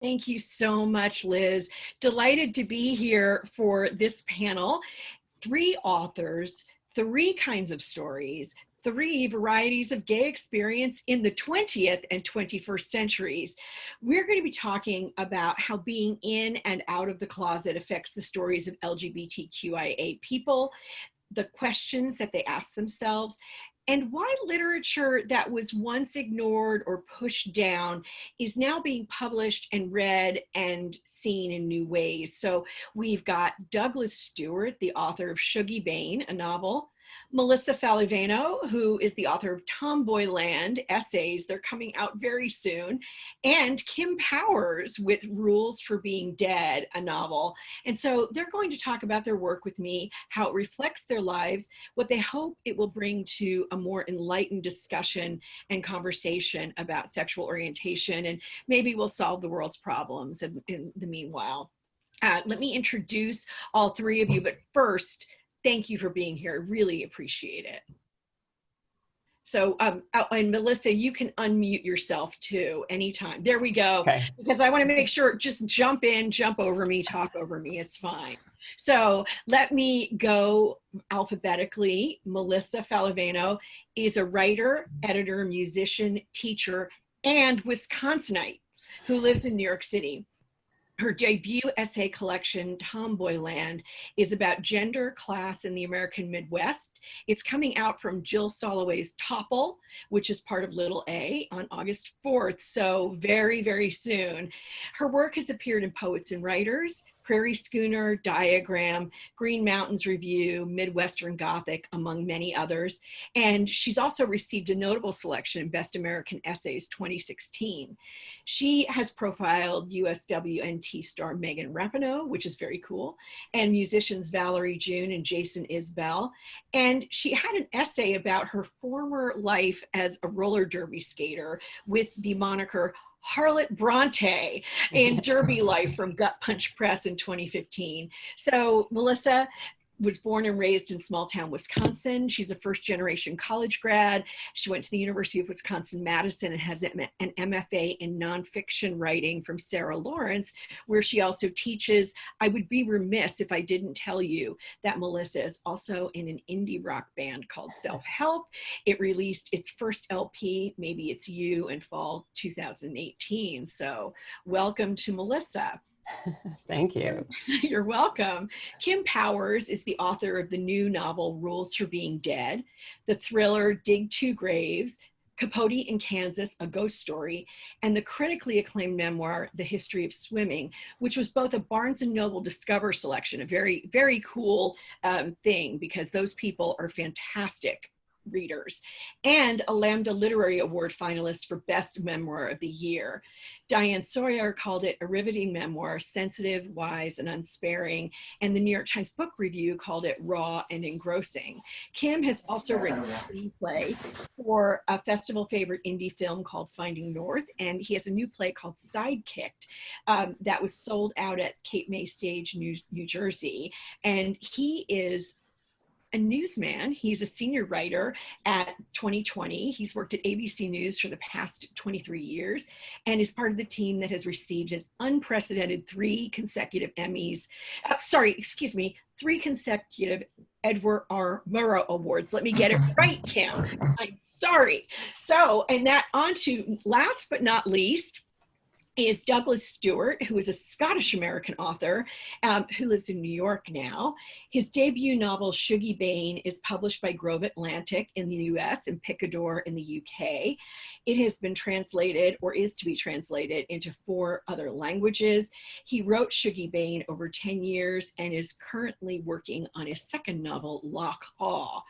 Thank you so much, Liz. Delighted to be here for this panel. Three authors, three kinds of stories, three varieties of gay experience in the 20th and 21st centuries. We're going to be talking about how being in and out of the closet affects the stories of LGBTQIA people, the questions that they ask themselves, and why literature that was once ignored or pushed down is now being published and read and seen in new ways. So we've got Douglas Stuart, the author of SHUGGIE BAIN, a novel, Melissa Faliveno, who is the author of Tomboyland essays. They're coming out very soon. And Kim Powers with Rules for Being Dead, a novel. And so they're going to talk about their work with me, how it reflects their lives, what they hope it will bring to a more enlightened discussion and conversation about sexual orientation. And maybe we'll solve the world's problems in the meanwhile. Let me introduce all three of you, but first, thank you for being here. I really appreciate it. So, and Melissa, you can unmute yourself too anytime. There we go. Okay. Because I want to make sure, just jump in, jump over me, talk over me. It's fine. So let me go alphabetically. Melissa Faliveno is a writer, editor, musician, teacher, and Wisconsinite who lives in New York City. Her debut essay collection, Tomboyland, is about gender, class, in the American Midwest. It's coming out from Jill Soloway's Topple, which is part of Little A, on August 4th, so very, very soon. Her work has appeared in Poets and Writers, Prairie Schooner, Diagram, Green Mountains Review, Midwestern Gothic, among many others. And she's also received a notable selection in Best American Essays 2016. She has profiled USWNT star Megan Rapinoe, which is very cool, and musicians Valerie June and Jason Isbell. And she had an essay about her former life as a roller derby skater with the moniker Harlot Bronte in Derby Life from Gut Punch Press in 2015. So Melissa was born and raised in small town Wisconsin. She's a first generation college grad. She went to the University of Wisconsin-Madison and has an MFA in nonfiction writing from Sarah Lawrence, where she also teaches. I would be remiss if I didn't tell you that Melissa is also in an indie rock band called Self Help. It released its first LP, Maybe It's You, in fall 2018. So welcome to Melissa. Thank you. You're welcome. Kim Powers is the author of the new novel, Rules for Being Dead, the thriller Dig Two Graves, Capote in Kansas, A Ghost Story, and the critically acclaimed memoir, The History of Swimming, which was both a Barnes & Noble Discover selection, a very, very cool thing, because those people are fantastic readers, and a Lambda Literary Award finalist for Best Memoir of the Year. Diane Sawyer called it a riveting memoir, sensitive, wise, and unsparing, and the New York Times Book Review called it raw and engrossing. Kim has also written a screenplay for a festival favorite indie film called Finding North, and he has a new play called Sidekicked that was sold out at Cape May Stage, New Jersey, and he is a newsman. He's a senior writer at 2020. He's worked at ABC News for the past 23 years and is part of the team that has received an unprecedented three consecutive Edward R. Murrow Awards. Let me get it right, Kim. I'm sorry. So, and that on to last but not least, is Douglas Stuart, who is a Scottish-American author who lives in New York now. His debut novel, SHUGGIE BAIN, is published by Grove Atlantic in the US and Picador in the UK. It has been translated, or is to be translated, into 4 other languages. He wrote SHUGGIE BAIN over 10 years and is currently working on his second novel, Loch Awe.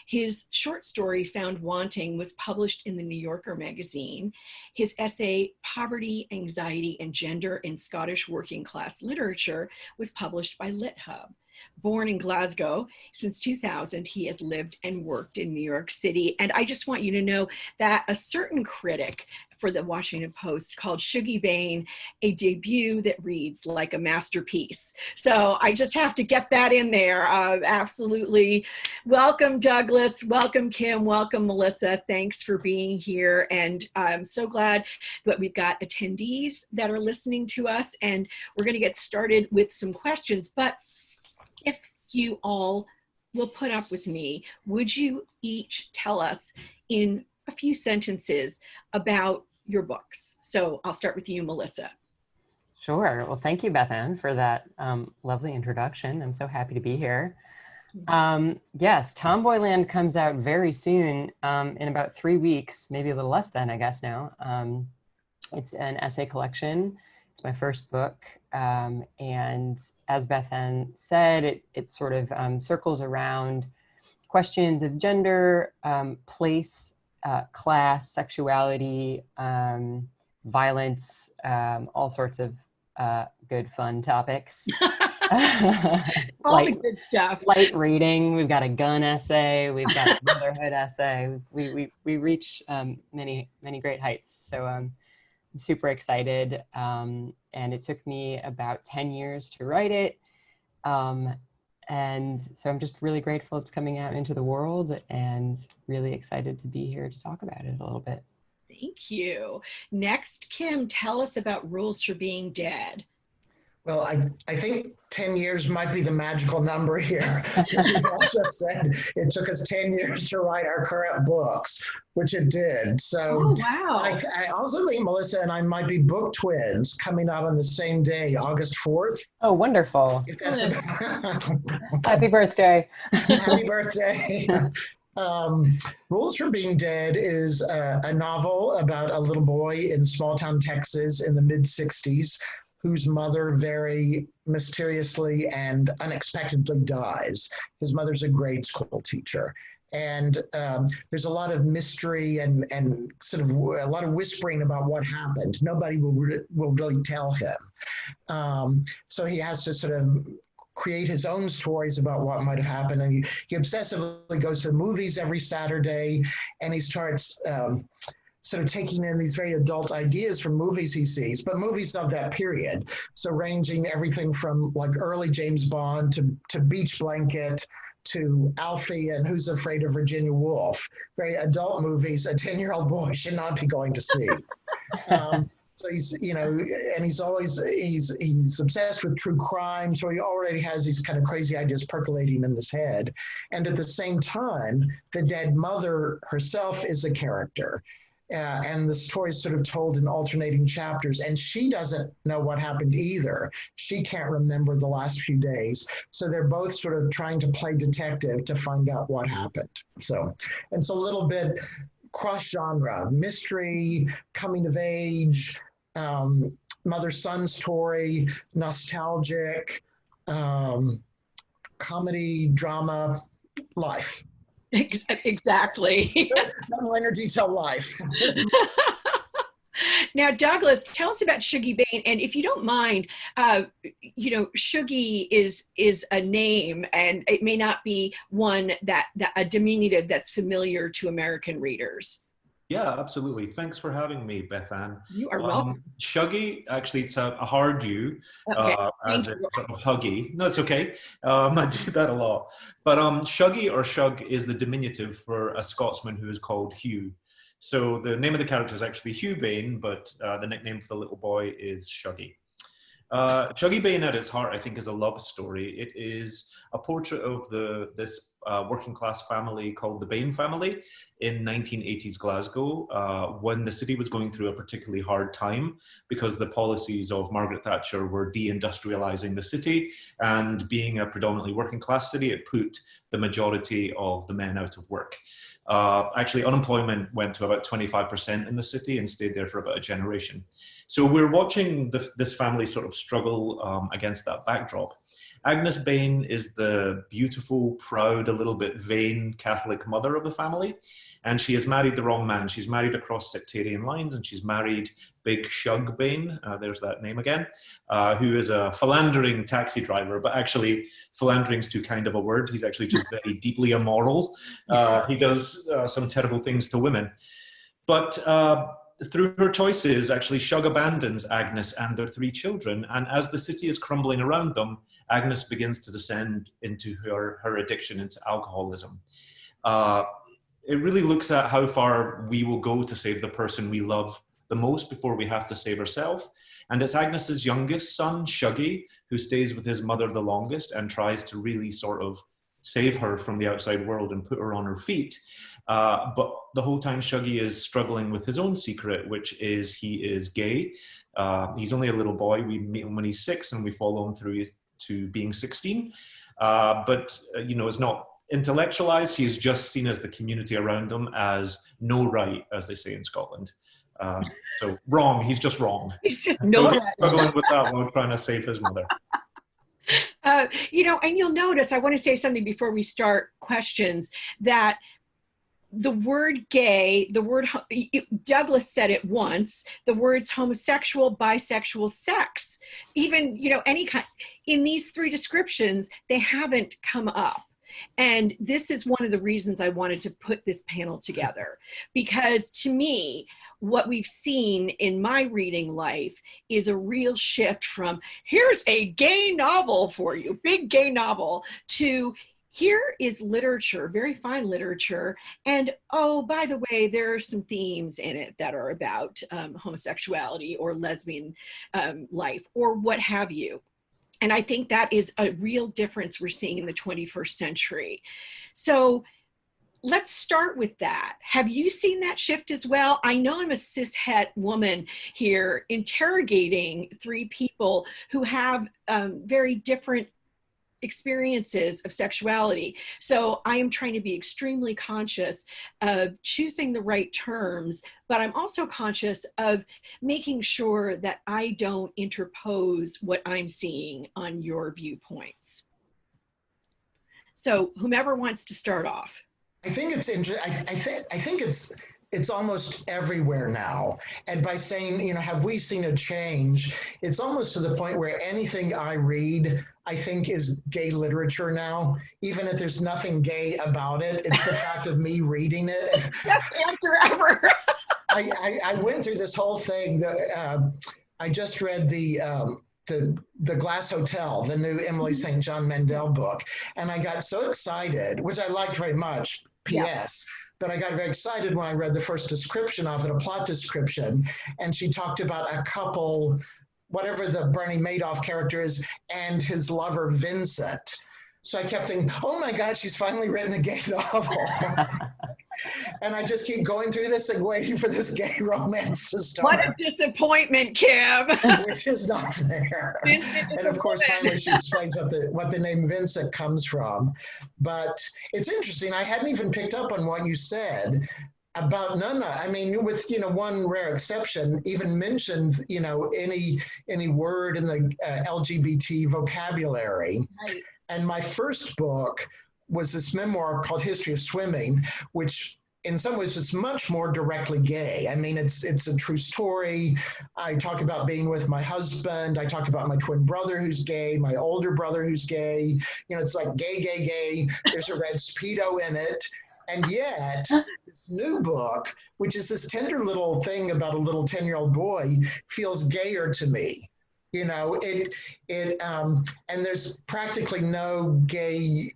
His short story, Found Wanting, was published in the New Yorker magazine. His essay, Poverty, Anxiety, and Gender in Scottish Working Class Literature, was published by LitHub. Born in Glasgow, since 2000, he has lived and worked in New York City. And I just want you to know that a certain critic for the Washington Post called SHUGGIE BAIN a debut that reads like a masterpiece. So I just have to get that in there. Absolutely. Welcome, Douglas. Welcome, Kim. Welcome, Melissa. Thanks for being here. And I'm so glad that we've got attendees that are listening to us. And we're going to get started with some questions. But if you all will put up with me, would you each tell us in a few sentences about your books? So I'll start with you, Melissa. Sure. Well, thank you, Bethanne, for that lovely introduction. I'm so happy to be here. Yes, Tomboyland comes out very soon, in about 3 weeks, maybe a little less than, I guess now. It's an essay collection. It's my first book. And as Bethanne said, it sort of circles around questions of gender, place, class, sexuality, violence, all sorts of good fun topics. All the good stuff. Light reading. We've got a gun essay. We've got a motherhood essay. We reach many great heights. So I'm super excited. And it took me about 10 years to write it. And so I'm just really grateful it's coming out into the world and really excited to be here to talk about it a little bit. Thank you. Next, Kim, tell us about Rules for Being Dead. Well, I think 10 years might be the magical number here. As we've all just said, it took us 10 years to write our current books, which it did. So oh, wow. I also think Melissa and I might be book twins coming out on the same day, August 4th. Oh, wonderful. If that's Happy birthday. Happy birthday. Rules for Being Dead is a novel about a little boy in small town Texas in the mid-60s whose mother very mysteriously and unexpectedly dies. His mother's a grade school teacher. And there's a lot of mystery and sort of a lot of whispering about what happened. Nobody will really tell him. So he has to sort of create his own stories about what might have happened. And he obsessively goes to movies every Saturday, and he starts sort of taking in these very adult ideas from movies he sees, but movies of that period. So ranging everything from like early James Bond to Beach Blanket to Alfie and Who's Afraid of Virginia Woolf. Very adult movies a 10-year-old boy should not be going to see. So he's, you know, and he's obsessed with true crime. So he already has these kind of crazy ideas percolating in his head. And at the same time, the dead mother herself is a character. And the story is sort of told in alternating chapters, and she doesn't know what happened either. She can't remember the last few days. So they're both sort of trying to play detective to find out what happened. So it's a little bit cross-genre, mystery, coming of age, mother-son story, nostalgic, comedy, drama, life. Exactly. Linear detail life. Now, Douglas, tell us about SHUGGIE BAIN, and if you don't mind, you know, SHUGGIE is a name, and it may not be one that a diminutive that's familiar to American readers. Yeah, absolutely. Thanks for having me, Bethanne. You are welcome. SHUGGIE, actually, it's a hard U, okay. as it's sort of huggy. No, it's okay. I do that a lot. But SHUGGIE or Shug is the diminutive for a Scotsman who is called Hugh. So the name of the character is actually Hugh Bain, but the nickname for the little boy is SHUGGIE. SHUGGIE BAIN at its heart, I think, is a love story. It is a portrait of this working class family called the Bain family in 1980s Glasgow, when the city was going through a particularly hard time because the policies of Margaret Thatcher were deindustrializing the city, and being a predominantly working class city, it put the majority of the men out of work. Actually, unemployment went to about 25% in the city and stayed there for about a generation. So we're watching this family sort of struggle against that backdrop. Agnes Bain is the beautiful, proud, a little bit vain Catholic mother of the family. And she has married the wrong man. She's married across sectarian lines, and she's married Big SHUGGIE BAIN, there's that name again, who is a philandering taxi driver, but actually philandering's too kind of a word. He's actually just very deeply immoral. He does some terrible things to women. But through her choices, actually, Shug abandons Agnes and their 3 children. And as the city is crumbling around them, Agnes begins to descend into her addiction, into alcoholism. It really looks at how far we will go to save the person we love the most before we have to save ourselves. And it's Agnes's youngest son, Shuggie, who stays with his mother the longest and tries to really sort of save her from the outside world and put her on her feet. But the whole time Shuggie is struggling with his own secret, which is he is gay. He's only a little boy. We meet him when he's 6 and we follow him through to being 16. But it's not intellectualized. He's just seen as the community around him as no right, as they say in Scotland. So wrong. He's just wrong. He's just no right. Struggling with that while trying to save his mother. And you'll notice, I want to say something before we start questions, that the word gay, Douglas said it once, the words homosexual, bisexual, sex, even, any kind, in these 3 descriptions, they haven't come up. And this is one of the reasons I wanted to put this panel together, because to me, what we've seen in my reading life is a real shift from here's a gay novel for you, big gay novel, to here is literature, very fine literature. And oh, by the way, there are some themes in it that are about homosexuality or lesbian life or what have you. And I think that is a real difference we're seeing in the 21st century. So let's start with that. Have you seen that shift as well? I know I'm a cishet woman here interrogating 3 people who have very different experiences of sexuality. So I am trying to be extremely conscious of choosing the right terms, but I'm also conscious of making sure that I don't interpose what I'm seeing on your viewpoints. So whomever wants to start off. I think it's interesting. I think it's almost everywhere now. And by saying, have we seen a change? It's almost to the point where anything I read, I think is gay literature now, even if there's nothing gay about it. It's the fact of me reading it. Best answer ever. I went through this whole thing. I just read the Glass Hotel, the new Emily St. John Mandel book. And I got so excited, which I liked very much, P.S. Yeah. But I got very excited when I read the first description of it, a plot description. And she talked about a couple, whatever the Bernie Madoff character is, and his lover, Vincent. So I kept thinking, oh my God, she's finally written a gay novel. And I just keep going through this and waiting for this gay romance to start. What a disappointment, Kim. Which is not there. And of course, finally she explains what the name Vincent comes from. But it's interesting, I hadn't even picked up on what you said about Nana. I mean, with, one rare exception, even mentioned, any word in the LGBT vocabulary. Right. And my first book was this memoir called History of Swimming, which in some ways is much more directly gay. I mean, it's a true story. I talk about being with my husband. I talk about my twin brother who's gay, my older brother who's gay. It's like gay, gay, gay. There's a red Speedo in it. And yet, this new book, which is this tender little thing about a little 10-year-old boy, feels gayer to me. And there's practically no gay,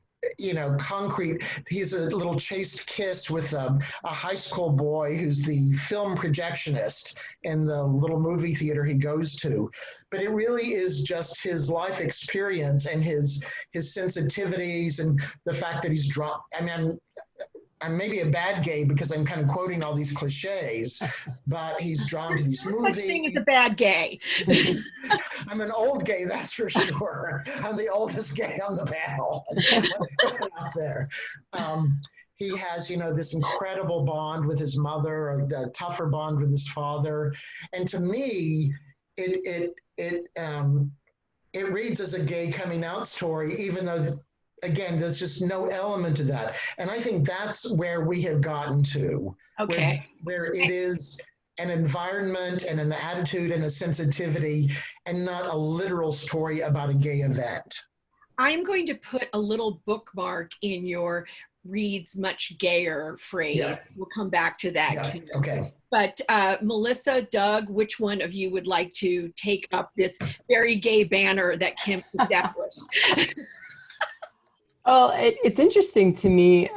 concrete. He's a little chaste kiss with a high school boy who's the film projectionist in the little movie theater he goes to. But it really is just his life experience and his sensitivities and the fact that he's dropped. I mean, I'm maybe a bad gay because I'm kind of quoting all these cliches, but he's drawn to these movies. Such thing as a bad gay. I'm an old gay, that's for sure. I'm the oldest gay on the panel. Out there. He has, this incredible bond with his mother, a tougher bond with his father, and to me, it reads as a gay coming out story, even though, again, there's just no element of that. And I think that's where we have gotten to, Okay. where it is an environment and an attitude and a sensitivity and not a literal story about a gay event. I'm going to put a little bookmark in your reads much gayer phrase. Yeah. We'll come back to that. Yeah. Okay. But Melissa, Doug, which one of you would like to take up this very gay banner that Kim established? Well, it's interesting to me,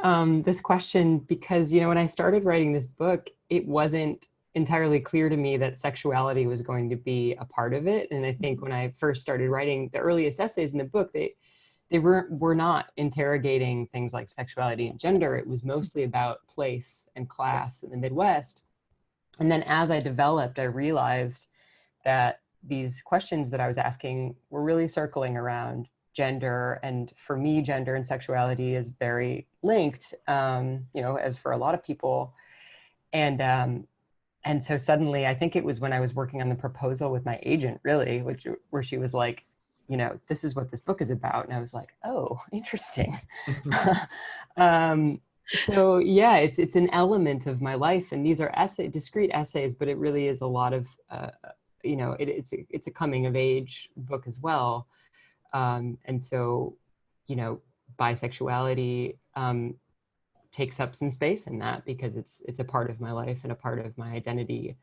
this question, because, when I started writing this book, it wasn't entirely clear to me that sexuality was going to be a part of it. And I think when I first started writing the earliest essays in the book, they were not interrogating things like sexuality and gender. It was mostly about place and class in the Midwest. And then as I developed, I realized that these questions that I was asking were really circling around gender. And for me, gender and sexuality is very linked, as for a lot of people. And so suddenly, I think it was when I was working on the proposal with my agent, really, where she was like, this is what this book is about. And I was like, oh, interesting. So yeah, it's an element of my life. And these are discrete essays, but it really is a lot of, it's a coming of age book as well. And so, bisexuality takes up some space in that because it's a part of my life and a part of my identity,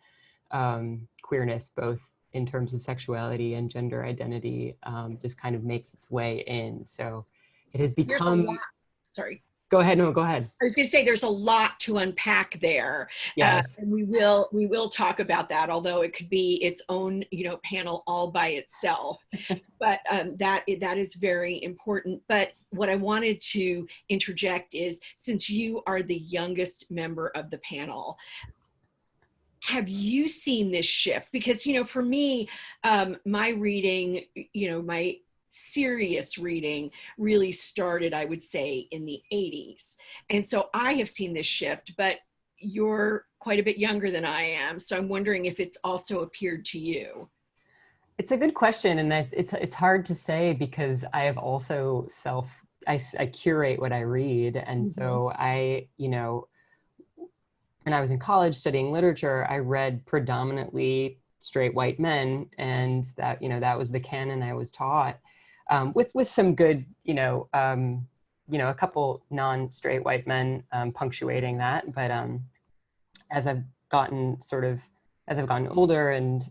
queerness, both in terms of sexuality and gender identity, just kind of makes its way in. So it has become. Sorry. Go ahead. No, go ahead. I was going to say there's a lot to unpack there. Yes. And we will talk about that, although it could be its own, panel all by itself. But that is very important. But what I wanted to interject is, since you are the youngest member of the panel, have you seen this shift? Because, for me, my reading, my serious reading really started, I would say, in the 80s. And so I have seen this shift, but you're quite a bit younger than I am. So I'm wondering if it's also appeared to you. It's a good question. And it's hard to say because I have also I curate what I read. And so when I was in college studying literature, I read predominantly straight white men, and that was the canon I was taught, with some good, a couple non-straight white men punctuating that. But as I've gotten older and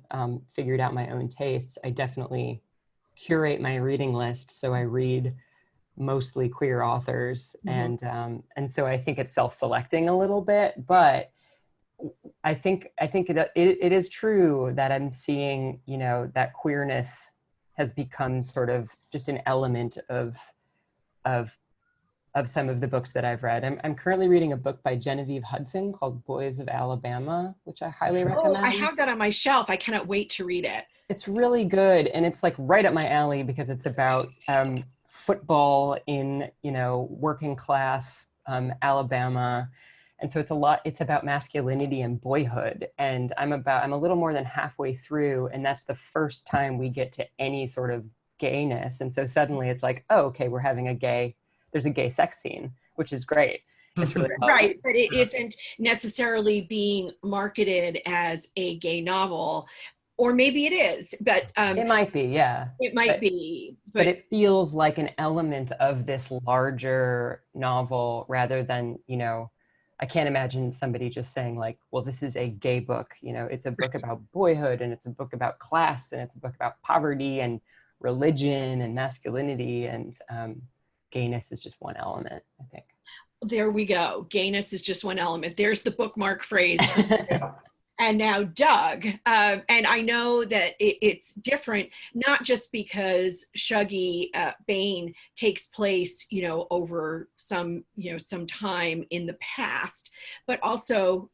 figured out my own tastes, I definitely curate my reading list. So I read mostly queer authors, and so I think it's self-selecting a little bit, but I think it is true that I'm seeing, that queerness has become sort of just an element of some of the books that I've read. I'm currently reading a book by Genevieve Hudson called Boys of Alabama, which I highly recommend. Oh, I have that on my shelf. I cannot wait to read it. It's really good, and it's like right up my alley because it's about football in, working class Alabama. And so it's about masculinity and boyhood. And I'm a little more than halfway through, and that's the first time we get to any sort of gayness. And so suddenly it's like, oh, okay, there's a gay sex scene, which is great. It's really right, but it isn't necessarily being marketed as a gay novel. Or maybe it is, but it might be, yeah. It might be, but it feels like an element of this larger novel rather than, I can't imagine somebody just saying like, well, this is a gay book. It's a book about boyhood, and it's a book about class, and it's a book about poverty and religion and masculinity, and gayness is just one element, I think. There we go. Gayness is just one element. There's the bookmark phrase. And now Doug, and I know that it's different, not just because SHUGGIE BAIN takes place, over some time in the past, but also,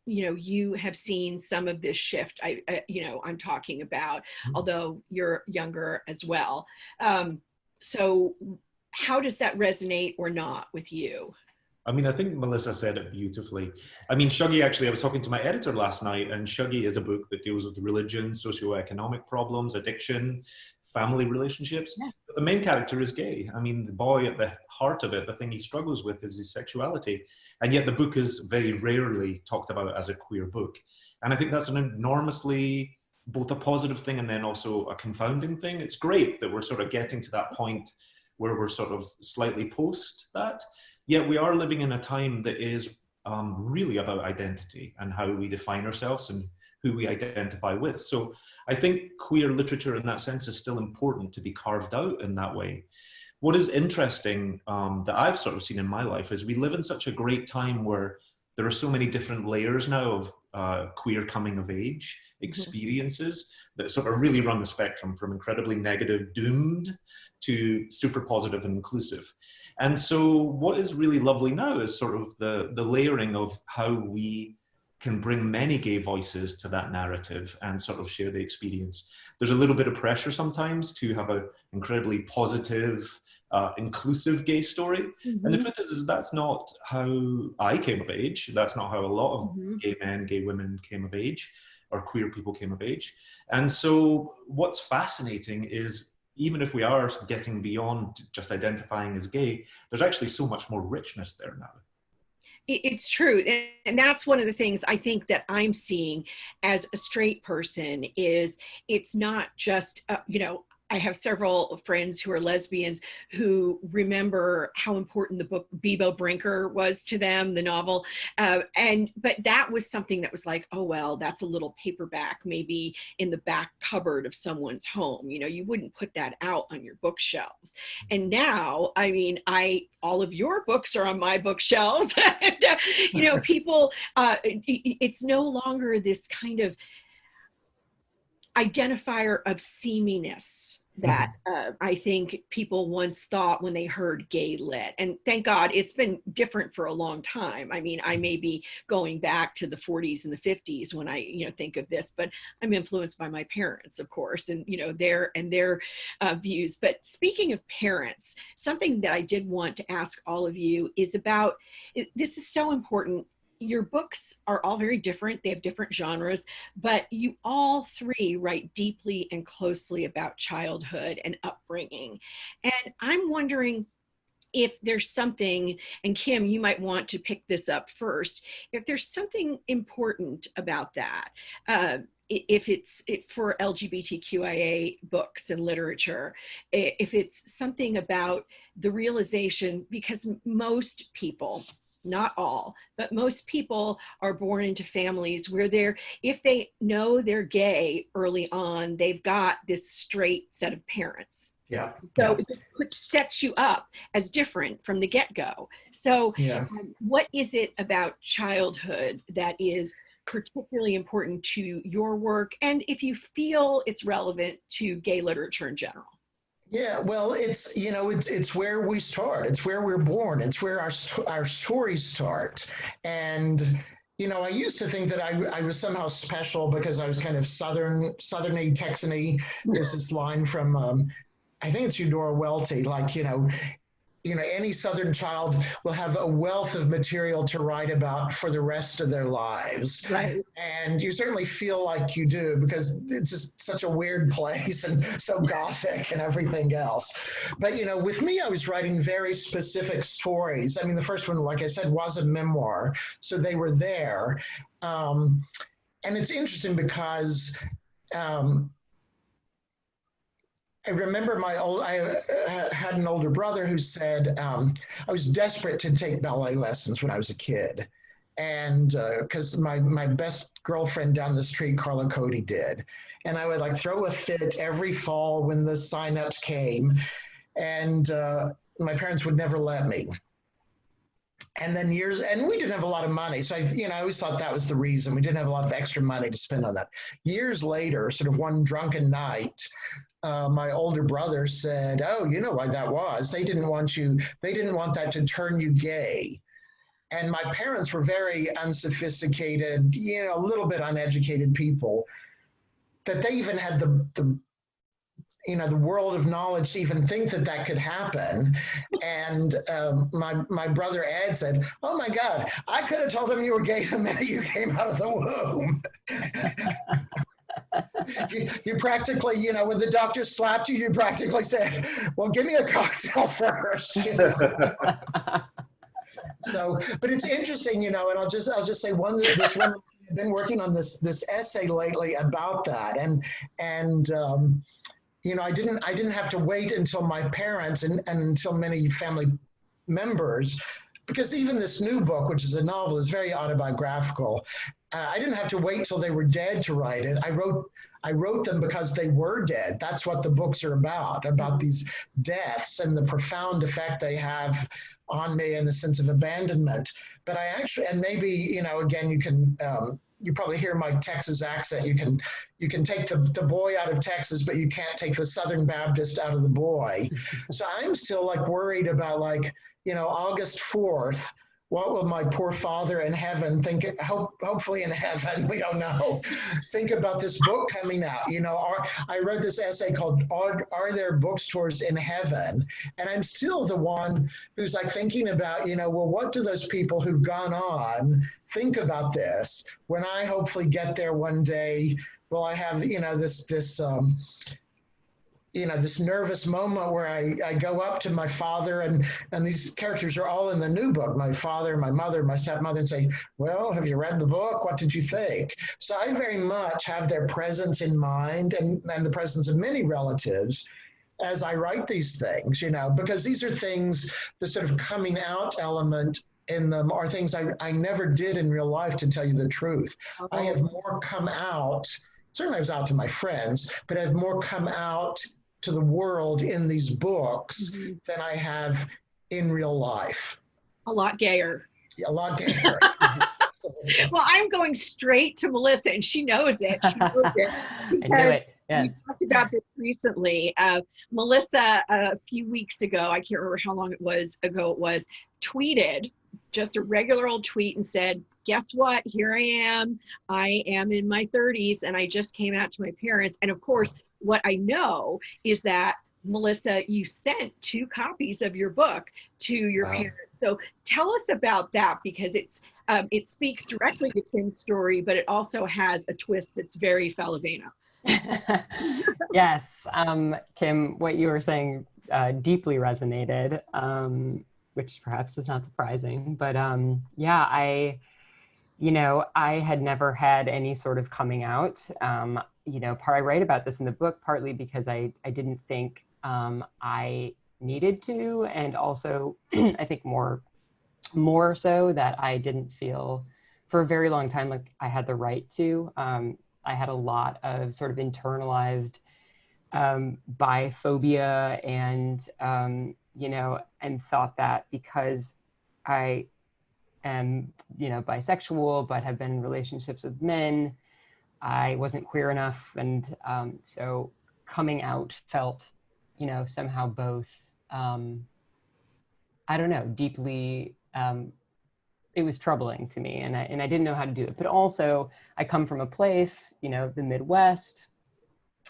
you have seen some of this shift. I'm talking about, although you're younger as well. So how does that resonate or not with you? I mean, I think Melissa said it beautifully. I mean, SHUGGIE, actually, I was talking to my editor last night, and SHUGGIE is a book that deals with religion, socioeconomic problems, addiction, family relationships. Yeah. But the main character is gay. I mean, the boy at the heart of it, the thing he struggles with is his sexuality. And yet the book is very rarely talked about as a queer book. And I think that's an enormously, both a positive thing and then also a confounding thing. It's great that we're sort of getting to that point where we're sort of slightly post that. Yet we are living in a time that is really about identity and how we define ourselves and who we identify with. So I think queer literature in that sense is still important to be carved out in that way. What is interesting that I've sort of seen in my life is we live in such a great time where there are so many different layers now of queer coming of age experiences that sort of really run the spectrum from incredibly negative, doomed, to super positive and inclusive. And so what is really lovely now is sort of the layering of how we can bring many gay voices to that narrative and sort of share the experience. There's a little bit of pressure sometimes to have an incredibly positive, inclusive gay story. And the truth is that's not how I came of age. That's not how a lot of gay men, gay women came of age, or queer people came of age. And so what's fascinating is even if we are getting beyond just identifying as gay, there's actually so much more richness there now. It's true. And that's one of the things I think that I'm seeing as a straight person is it's not just, you know, I have several friends who are lesbians who remember how important the book Bebo Brinker was to them, the novel. But that was something that was like, oh, well, that's a little paperback, maybe in the back cupboard of someone's home. You know, you wouldn't put that out on your bookshelves. And now, I mean, all of your books are on my bookshelves. And, you know, people, it's no longer this kind of identifier of seaminess that I think people once thought when they heard gay lit. And thank God it's been different for a long time. I mean, I may be going back to the 40s and the 50s when I, you know, think of this, but I'm influenced by my parents, of course, and, you know, their views. But speaking of parents, something that I did want to ask all of you is about, this is so important. Your books are all very different. They have different genres, but you all three write deeply and closely about childhood and upbringing. And I'm wondering if there's something, and Kim, you might want to pick this up first, if there's something important about that. If it's for LGBTQIA books and literature, if it's something about the realization, because most people, not all, but most people are born into families where if they know they're gay early on, they've got this straight set of parents. Yeah. So it sets you up as different from the get-go. So what is it about childhood that is particularly important to your work? And if you feel it's relevant to gay literature in general? Yeah, well, it's, you know, it's where we start. It's where we're born. It's where our stories start. And, you know, I used to think that I was somehow special because I was kind of Southern-y, Texan-y. There's this line from, I think it's Eudora Welty, like, you know, any Southern child will have a wealth of material to write about for the rest of their lives. Right. And you certainly feel like you do because it's just such a weird place and so gothic and everything else. But, you know, with me, I was writing very specific stories. I mean, the first one, like I said, was a memoir. So they were there. And it's interesting because I remember I had an older brother who said, I was desperate to take ballet lessons when I was a kid. And because my best girlfriend down the street, Carla Cody, did. And I would like throw a fit every fall when the signups came. And my parents would never let me. And then and we didn't have a lot of money. So I always thought that was the reason. We didn't have a lot of extra money to spend on that. Years later, sort of one drunken night, my older brother said, oh, you know why that was? They didn't want that to turn you gay. And my parents were very unsophisticated, you know, a little bit uneducated people, that they even had the world of knowledge to even think that could happen. And my brother Ed said, oh my God, I could have told him you were gay the minute you came out of the womb. you practically, you know, when the doctor slapped you, you practically said, well, give me a cocktail first. You know? So, but it's interesting, you know, and I'll just say this one, I've been working on this essay lately about that. And you know, I didn't have to wait until my parents and until many family members, because even this new book, which is a novel, is very autobiographical. I didn't have to wait till they were dead to write it. I wrote them because they were dead. That's what the books are about these deaths and the profound effect they have on me in the sense of abandonment. But I actually, and maybe, you know, again, you can, you probably hear my Texas accent. You can take the boy out of Texas, but you can't take the Southern Baptist out of the boy. So I'm still like worried about, like, you know, August 4th, what will my poor father in heaven think, hopefully in heaven, we don't know, think about this book coming out? You know, I wrote this essay called, Are There Bookstores in Heaven? And I'm still the one who's like thinking about, you know, well, what do those people who've gone on think about this? When I hopefully get there one day, will I have, you know, this you know, this nervous moment where I go up to my father, and these characters are all in the new book, my father, my mother, my stepmother, and say, well, have you read the book? What did you think? So I very much have their presence in mind, and the presence of many relatives as I write these things, you know, because these are things, the sort of coming out element in them are things I never did in real life, to tell you the truth. I have more come out, certainly I was out to my friends, but I've more come out to the world in these books than I have in real life. A lot gayer. A lot gayer. Well, I'm going straight to Melissa, and she knows it. She knows it. I knew it. Yes. We talked about this recently. Melissa, a few weeks ago, I can't remember how long it was, tweeted just a regular old tweet and said, guess what? Here I am. I am in my 30s, and I just came out to my parents. And of course, what I know is that, Melissa, you sent 2 copies of your book to your parents. So tell us about that, because it speaks directly to Kim's story, but it also has a twist that's very Faliveno. Yes, Kim, what you were saying deeply resonated, which perhaps is not surprising. But yeah, I had never had any sort of coming out. You know, I write about this in the book partly because I didn't think I needed to, and also I think more so that I didn't feel for a very long time like I had the right to. I had a lot of sort of internalized biphobia, and you know, and thought that because I am, you know, bisexual but have been in relationships with men, I wasn't queer enough. And so coming out felt, you know, somehow both, I don't know, deeply, it was troubling to me, and I didn't know how to do it. But also I come from a place, you know, the Midwest,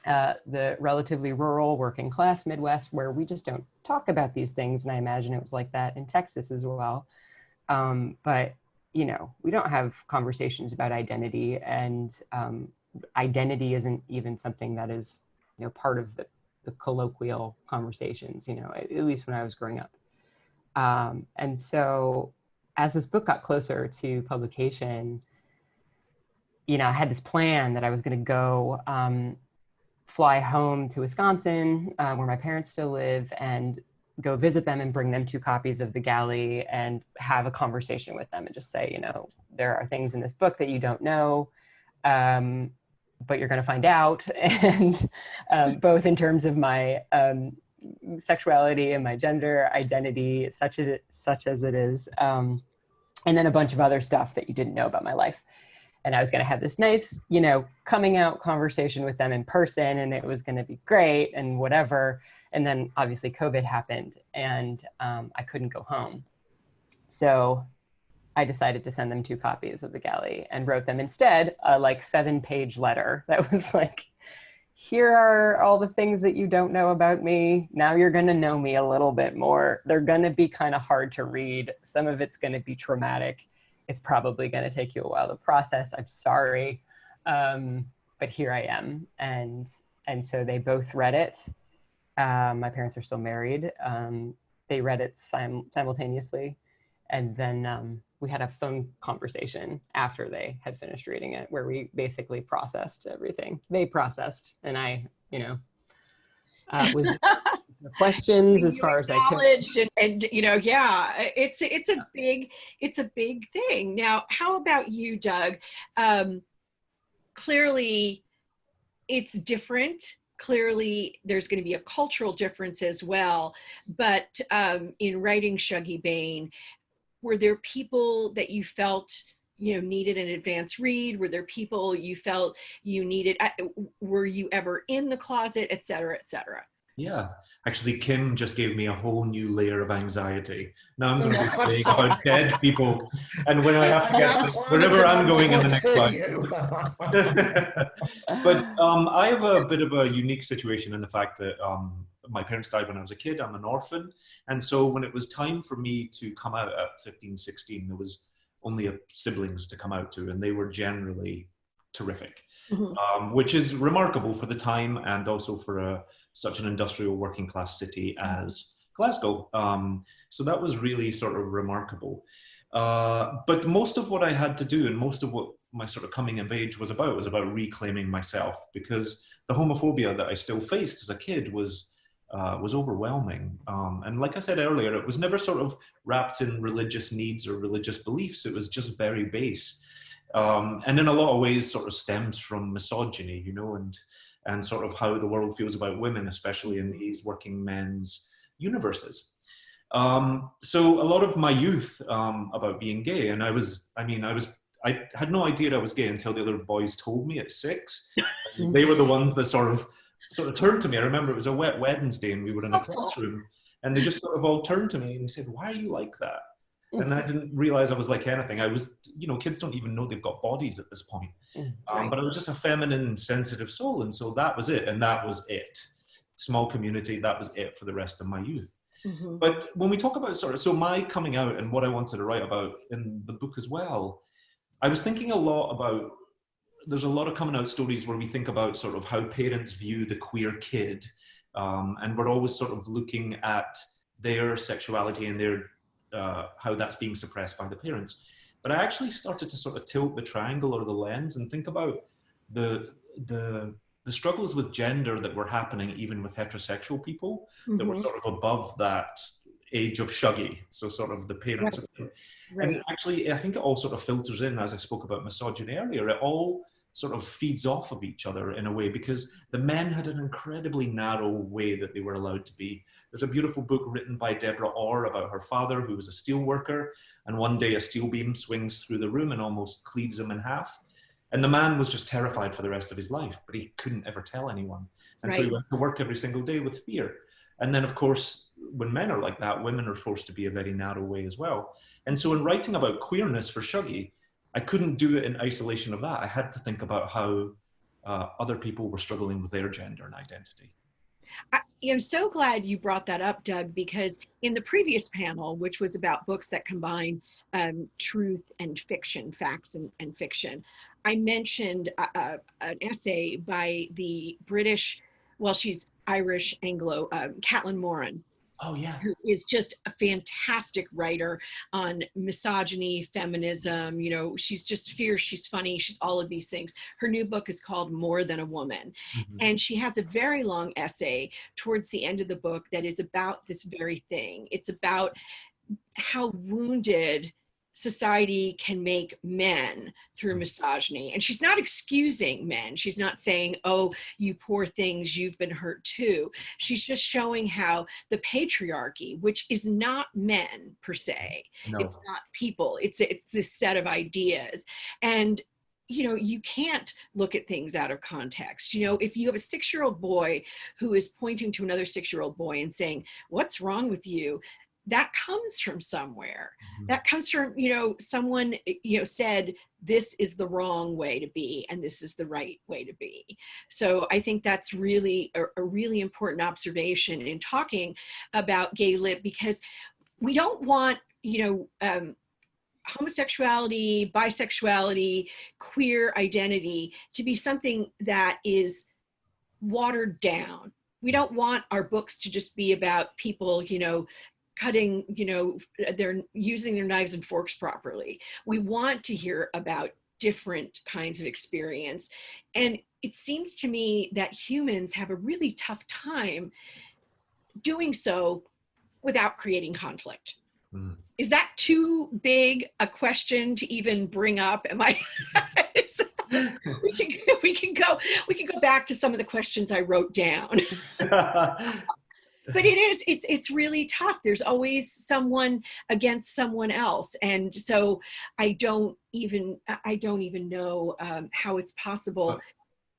the relatively rural working class Midwest, where we just don't talk about these things. And I imagine it was like that in Texas as well. But you know, we don't have conversations about identity, and identity isn't even something that is, you know, part of the colloquial conversations, you know, at least when I was growing up. And so as this book got closer to publication, you know, I had this plan that I was going to go fly home to Wisconsin, where my parents still live, and go visit them and bring them 2 copies of The Galley and have a conversation with them and just say, you know, there are things in this book that you don't know, but you're going to find out. And both in terms of my sexuality and my gender identity, such as it is, and then a bunch of other stuff that you didn't know about my life. And I was going to have this nice, you know, coming out conversation with them in person, and it was going to be great and whatever. And then obviously COVID happened, and I couldn't go home. So I decided to send them 2 copies of The Galley, and wrote them instead a like 7-page letter that was like, here are all the things that you don't know about me. Now you're going to know me a little bit more. They're going to be kind of hard to read. Some of it's going to be traumatic. It's probably going to take you a while to process. I'm sorry. but here I am. And so they both read it. My parents are still married. They read it simultaneously. And then we had a phone conversation after they had finished reading it, where we basically processed everything. They processed, and I, was questions as far as I could. And yeah, it's a big thing. Now, how about you, Doug? Clearly, it's different. Clearly, there's going to be a cultural difference as well. But in writing Shuggie Bain, were there people that you felt needed an advanced read? Were there people you felt you needed? Were you ever in the closet, et cetera, et cetera? Yeah, actually, Kim just gave me a whole new layer of anxiety. Now I'm going to be saying about dead people, and when I have to get wherever I'm going in the next slide. But I have a bit of a unique situation in the fact that my parents died when I was a kid. I'm an orphan, and so when it was time for me to come out at 15, 16, there was only siblings to come out to, and they were generally terrific, which is remarkable for the time and also for such an industrial working class city as Glasgow. So that was really sort of remarkable. But most of what I had to do and most of what my sort of coming of age was about reclaiming myself, because the homophobia that I still faced as a kid was overwhelming. And like I said earlier, it was never sort of wrapped in religious needs or religious beliefs. It was just very base. And in a lot of ways sort of stems from misogyny, and sort of how the world feels about women, especially in these working men's universes. So a lot of my youth about being gay, and I had no idea I was gay until the other boys told me at 6. They were the ones that sort of turned to me. I remember it was a wet Wednesday and we were in a classroom, and they just sort of all turned to me and they said, "Why are you like that?" And I didn't realize I was like anything. I was, kids don't even know they've got bodies at this point. But I was just a feminine, sensitive soul. And so that was it. And that was it. Small community, that was it for the rest of my youth. But when we talk about so my coming out and what I wanted to write about in the book as well, I was thinking a lot about, there's a lot of coming out stories where we think about sort of how parents view the queer kid. And we're always sort of looking at their sexuality and their how that's being suppressed by the parents. But I actually started to sort of tilt the triangle or the lens and think about the struggles with gender that were happening even with heterosexual people that were sort of above that age of Shuggie, so sort of the parents of them. And actually, I think it all sort of filters in, as I spoke about misogyny earlier, it all sort of feeds off of each other in a way, because the men had an incredibly narrow way that they were allowed to be. There's a beautiful book written by Deborah Orr about her father, who was a steel worker, and one day a steel beam swings through the room and almost cleaves him in half. And the man was just terrified for the rest of his life, but he couldn't ever tell anyone. And so he went to work every single day with fear. And then, of course, when men are like that, women are forced to be a very narrow way as well. And so in writing about queerness for Shuggie, I couldn't do it in isolation of that. I had to think about how other people were struggling with their gender and identity. I'm so glad you brought that up, Doug, because in the previous panel, which was about books that combine truth and fiction, facts and fiction, I mentioned an essay by the British, well, she's Irish Anglo, Caitlin Moran. Oh, yeah. Who is just a fantastic writer on misogyny, feminism. She's just fierce, she's funny, she's all of these things. Her new book is called More Than a Woman. And she has a very long essay towards the end of the book that is about this very thing. It's about how wounded society can make men through misogyny. And she's not excusing men. She's not saying, oh, you poor things, you've been hurt too. She's just showing how the patriarchy, which is not men per se, it's not people, it's this set of ideas. And you can't look at things out of context. If you have a 6-year-old boy who is pointing to another 6-year-old boy and saying, what's wrong with you? That comes from somewhere. That comes from, someone, said, this is the wrong way to be, and this is the right way to be. So I think that's really a really important observation in talking about gay lit, because we don't want, homosexuality, bisexuality, queer identity to be something that is watered down. We don't want our books to just be about people, you know, cutting, you know, they're using their knives and forks properly. We want to hear about different kinds of experience. And it seems to me that humans have a really tough time doing so without creating conflict. Mm. Is that too big a question to even bring up? Am I? we can go back to some of the questions I wrote down. But it's really tough. There's always someone against someone else, and so I don't even know how it's possible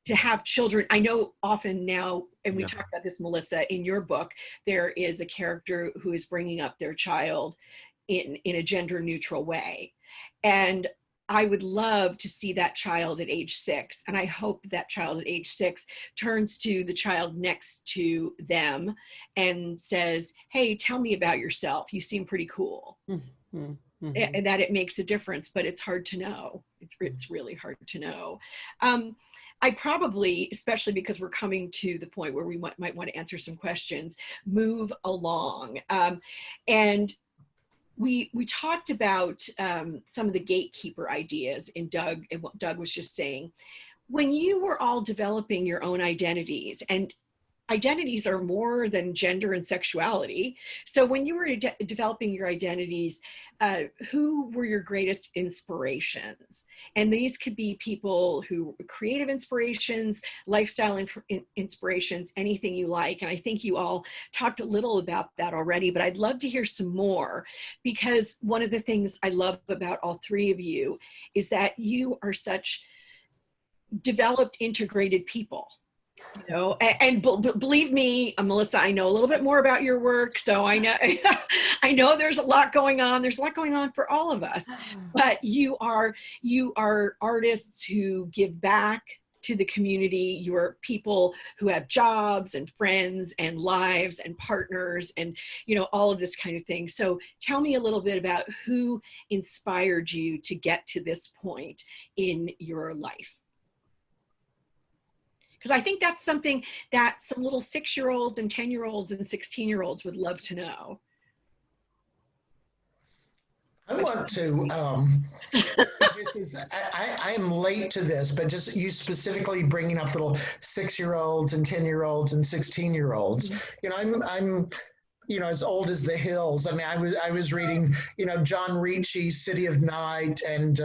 to have children. I know often now, and we talk about this, Melissa, in your book, there is a character who is bringing up their child in a gender neutral way. And I would love to see that child at age 6. And I hope that child at age 6 turns to the child next to them and says, hey, tell me about yourself. You seem pretty cool. Mm-hmm. And that it makes a difference, but it's hard to know. It's really hard to know. I probably, especially because we're coming to the point where we might want to answer some questions, move along. And we talked about some of the gatekeeper ideas in Doug and what Doug was just saying. When you were all developing your own identities, and identities are more than gender and sexuality. So when you were developing your identities, who were your greatest inspirations? And these could be people who creative inspirations, lifestyle inspirations, anything you like. And I think you all talked a little about that already, but I'd love to hear some more, because one of the things I love about all three of you is that you are such developed, integrated people. You know, and believe me, Melissa, I know a little bit more about your work, so I know there's a lot going on. There's a lot going on for all of us, but you are artists who give back to the community. You are people who have jobs and friends and lives and partners and, you know, all of this kind of thing. So tell me a little bit about who inspired you to get to this point in your life. Because I think that's something that some little 6-year-olds and 10-year-olds and 16-year-olds would love to know. I want to, I am late to this, but just you specifically bringing up little 6-year-olds and 10-year-olds and 16-year-olds. You know, I'm you know, as old as the hills. I mean, I was reading, you know, John Ricci's City of Night and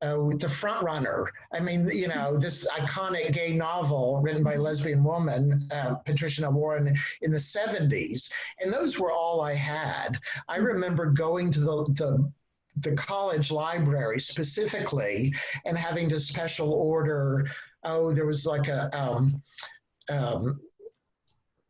The Front Runner. I mean, you know, this iconic gay novel written by a lesbian woman, Patricia Warren, in the 70s. And those were all I had. I remember going to the college library specifically and having to special order, there was like a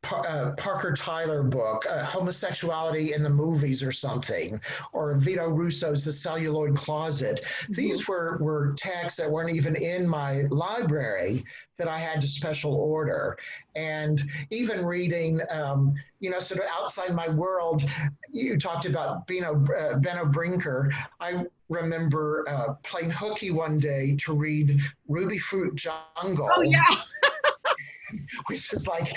Parker Tyler book, Homosexuality in the Movies or something, or Vito Russo's The Celluloid Closet. These were texts that weren't even in my library that I had to special order. And even reading, you know, sort of outside my world, you talked about Benno Brinker. I remember playing hooky one day to read Ruby Fruit Jungle. Oh, yeah. Which is like,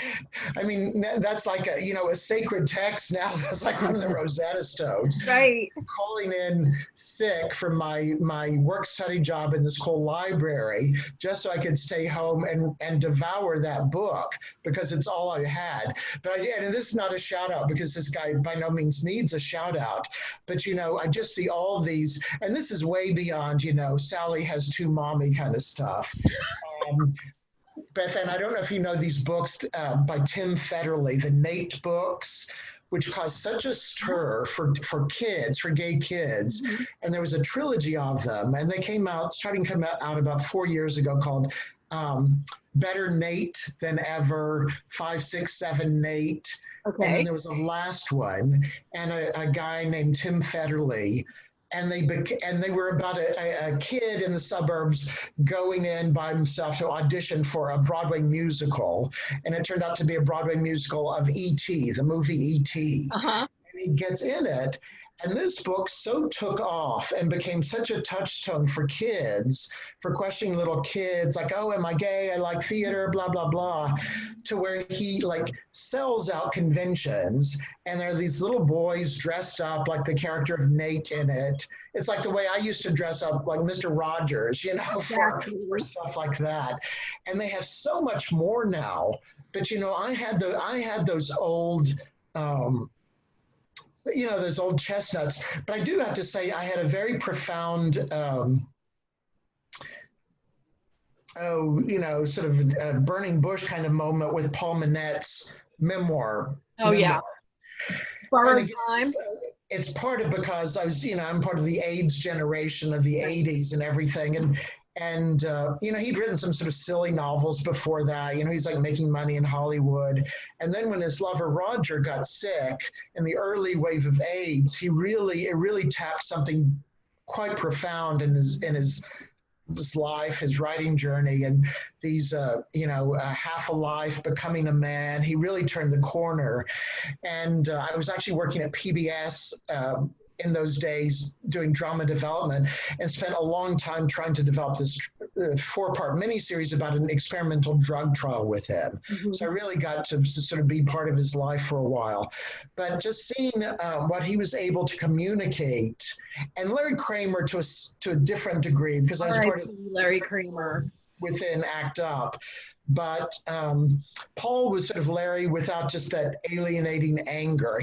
I mean, that's like a, you know, a sacred text now. That's like one of the Rosetta Stones. Right. Calling in sick from my work study job in the school library just so I could stay home and devour that book because it's all I had. But and this is not a shout out because this guy by no means needs a shout out. But, you know, I just see all these, and this is way beyond, you know, Sally has two mommy kind of stuff. Bethanne, I don't know if you know these books by Tim Federle, the Nate books, which caused such a stir for kids, for gay kids. And there was a trilogy of them, and they came out, starting to come out about 4 years ago, called Better Nate Than Ever, 5, 6, 7 Nate. Okay. And then there was a last one, and a guy named Tim Federle. And they were about a kid in the suburbs going in by himself to audition for a Broadway musical. And it turned out to be a Broadway musical of E.T., the movie E.T. And he gets in it. And this book so took off and became such a touchstone for kids, for questioning little kids, like, oh, am I gay? I like theater, blah, blah, blah, to where he like sells out conventions. And there are these little boys dressed up like the character of Nate in it. It's like the way I used to dress up like Mr. Rogers, you know, for stuff like that. And they have so much more now. But, you know, I had those old, you know, those old chestnuts. But I do have to say, I had a very profound, you know, sort of a burning bush kind of moment with Paul Manette's memoir. Oh, yeah. Borrowed Time. It's part of because I was, you know, I'm part of the AIDS generation of the 80s and everything. And you know, he'd written some sort of silly novels before that. You know, he's like making money in Hollywood. And then when his lover Roger got sick in the early wave of AIDS, it really tapped something quite profound in his life, his writing journey, and these, you know, half a life, becoming a man. He really turned the corner. And I was actually working at PBS in those days doing drama development, and spent a long time trying to develop this 4-part miniseries about an experimental drug trial with him. Mm-hmm. So I really got to sort of be part of his life for a while. But just seeing what he was able to communicate, and Larry Kramer to a different degree, because I was part of Larry Kramer within ACT UP. But Paul was sort of Larry without just that alienating anger.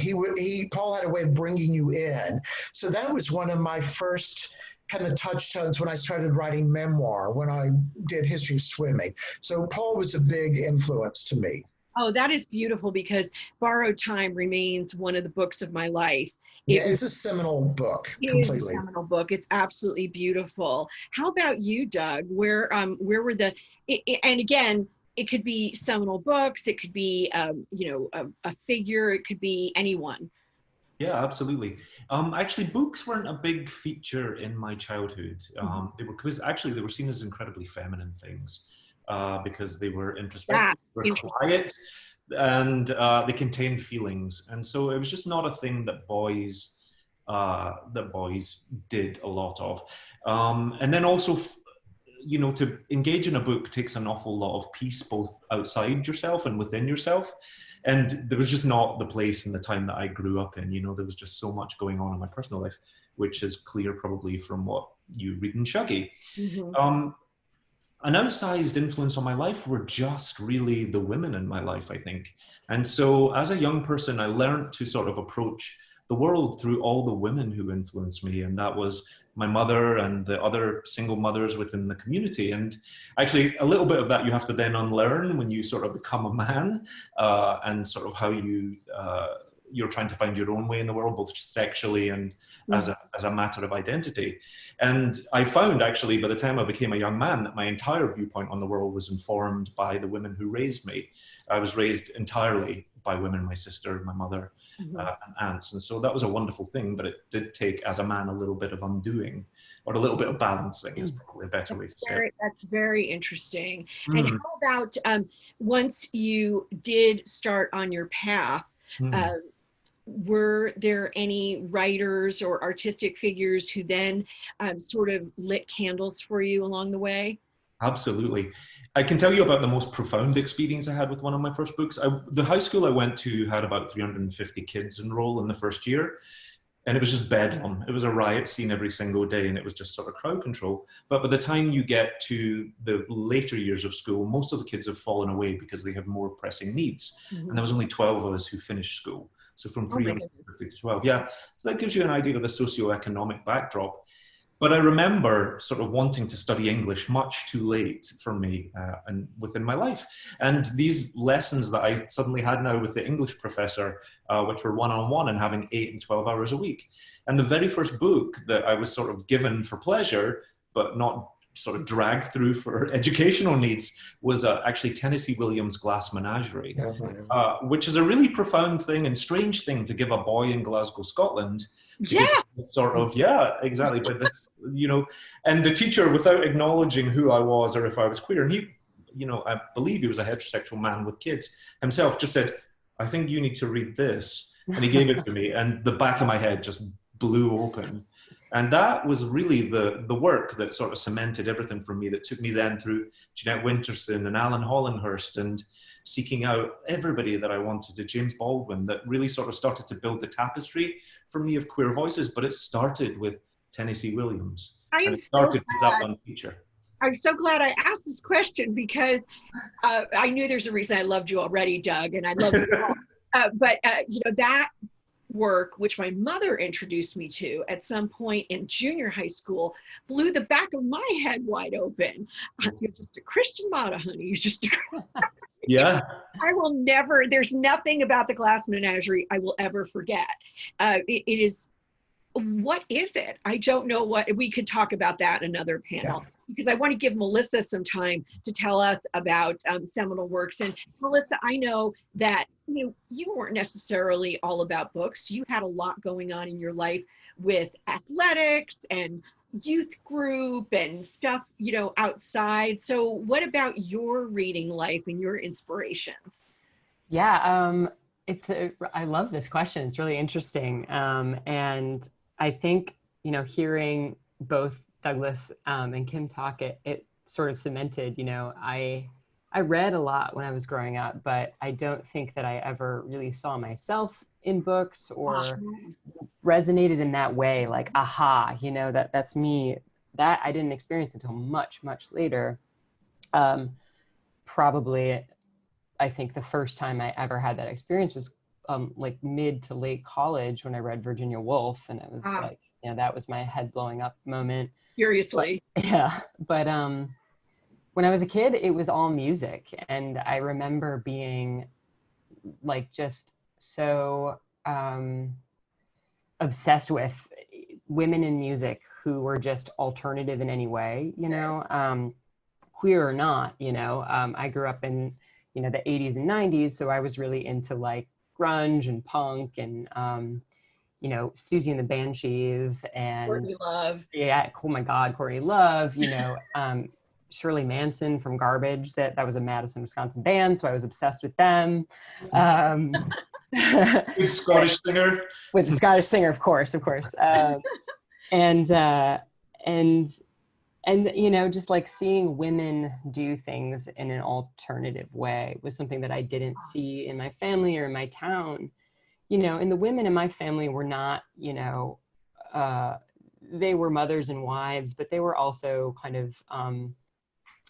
Paul had a way of bringing you in. So that was one of my first kind of touchstones when I started writing memoir, when I did History of Swimming. So Paul was a big influence to me. Oh, that is beautiful, because Borrowed Time remains one of the books of my life. It's a seminal book, completely. It is a seminal book. It's absolutely beautiful. How about you, Doug? Where were and again, it could be seminal books, it could be, you know, a figure, it could be anyone. Yeah, absolutely. Actually, books weren't a big feature in my childhood. Because actually they were seen as incredibly feminine things, because they were introspective, they were quiet, and they contained feelings. And so it was just not a thing that boys did a lot of. And then also, you know, to engage in a book takes an awful lot of peace, both outside yourself and within yourself. And there was just not the place in the time that I grew up in. You know, there was just so much going on in my personal life, which is clear probably from what you read in Shuggie. Mm-hmm. An outsized influence on my life were just really the women in my life, I think. And so as a young person, I learned to sort of approach the world through all the women who influenced me. And that was my mother and the other single mothers within the community. And actually a little bit of that you have to then unlearn when you sort of become a man, and sort of how you're trying to find your own way in the world, both sexually and as a matter of identity. And I found actually by the time I became a young man that my entire viewpoint on the world was informed by the women who raised me. I was raised entirely by women, my sister, my mother, and aunts. And so that was a wonderful thing, but it did take, as a man, a little bit of undoing, or a little bit of balancing is probably a better way to say it. That's very interesting. And how about once you did start on your path, were there any writers or artistic figures who then sort of lit candles for you along the way? Absolutely. I can tell you about the most profound experience I had with one of my first books. The high school I went to had about 350 kids enroll in the first year, and it was just bedlam. It was a riot scene every single day, and it was just sort of crowd control. But by the time you get to the later years of school, most of the kids have fallen away because they have more pressing needs. And there was only 12 of us who finished school. So from 350 to 12, yeah. So that gives you an idea of the socioeconomic backdrop. But I remember sort of wanting to study English much too late for me and within my life. And these lessons that I suddenly had now with the English professor, which were one-on-one and having 8 and 12 hours a week. And the very first book that I was sort of given for pleasure, but not sort of dragged through for educational needs, was actually Tennessee Williams' Glass Menagerie, which is a really profound thing and strange thing to give a boy in Glasgow, Scotland. Sort of, yeah, exactly. But this, you know, and the teacher, without acknowledging who I was or if I was queer, and he, you know, I believe he was a heterosexual man with kids himself, just said, I think you need to read this. And he gave it to me, and the back of my head just blew open. And that was really the work that sort of cemented everything for me, that took me then through Jeanette Winterson and Alan Hollinghurst and seeking out everybody that I wanted to, James Baldwin, that really sort of started to build the tapestry for me of queer voices. But it started with Tennessee Williams. And it started with that one feature. I'm so glad I asked this question, because I knew there's a reason I loved you already, Doug, and I love you all. But you know, that work, which my mother introduced me to at some point in junior high school, blew the back of my head wide open. You're just a Christian motto, honey. You're just a Yeah. I will never, there's nothing about the Glass Menagerie I will ever forget. It is, what is it? I don't know what, we could talk about that in another panel, because I want to give Melissa some time to tell us about seminal works. And Melissa, I know that you weren't necessarily all about books. You had a lot going on in your life with athletics and youth group and stuff, you know, outside. So what about your reading life and your inspirations? Yeah, I love this question. It's really interesting. And I think, you know, hearing both Douglas and Kim talk, it sort of cemented, you know, I read a lot when I was growing up, but I don't think that I ever really saw myself in books or resonated in that way, like, aha, you know, that's me. That I didn't experience until much, much later. Probably, I think the first time I ever had that experience was like mid to late college when I read Virginia Woolf, and it was like, you know, that was my head blowing up moment. Seriously. But, yeah, but when I was a kid, it was all music, and I remember being like just so obsessed with women in music who were just alternative in any way, you know, queer or not, you know. I grew up in, you know, the 80s and 90s, so I was really into like grunge and punk and you know, Susie and the Banshees and Courtney Love. Yeah, oh my God, Courtney Love, you know, Shirley Manson from Garbage, that was a Madison, Wisconsin band, so I was obsessed with them. With Scottish singer. With the Scottish singer, of course. And you know, just like seeing women do things in an alternative way was something that I didn't see in my family or in my town. You know, and the women in my family were not, you know, they were mothers and wives, but they were also kind of,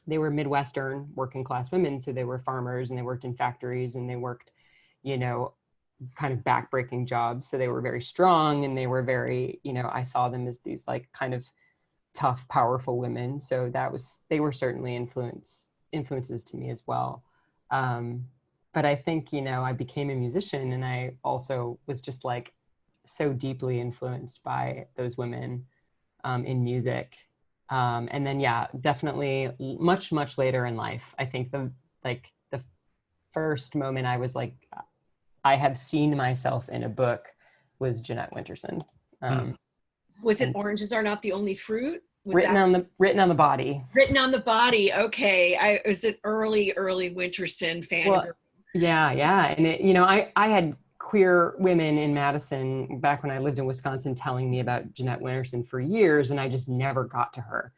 they were Midwestern working class women. So they were farmers and they worked in factories and they worked, you know, kind of backbreaking jobs. So they were very strong and they were very, you know, I saw them as these like kind of tough, powerful women. So they were certainly influences to me as well. But I think, you know, I became a musician and I also was just like so deeply influenced by those women in music. And then, yeah, definitely much, much later in life, I think the first moment I was like, I have seen myself in a book was Jeanette Winterson. Was it Oranges Are Not the Only Fruit? Written on the body. Written on the body. Okay. I was an early Winterson fan. Well, yeah. And it, you know, I had queer women in Madison back when I lived in Wisconsin telling me about Jeanette Winterson for years, and I just never got to her.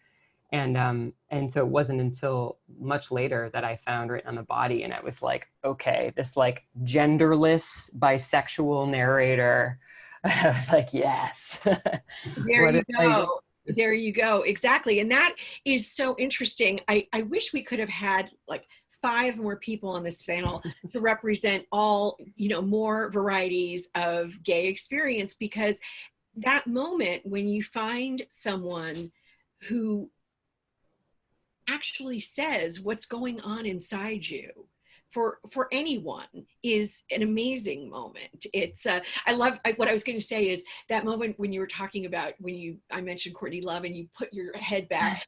And so it wasn't until much later that I found Written on the Body, and I was like, okay, this like genderless bisexual narrator. I was like, yes. There you go. There you go. Exactly. And that is so interesting. I wish we could have had like 5 more people on this panel to represent all, you know, more varieties of gay experience, because that moment when you find someone who actually says what's going on inside you for anyone is an amazing moment. It's what I was going to say is that moment when you were talking about I mentioned Courtney Love and you put your head back,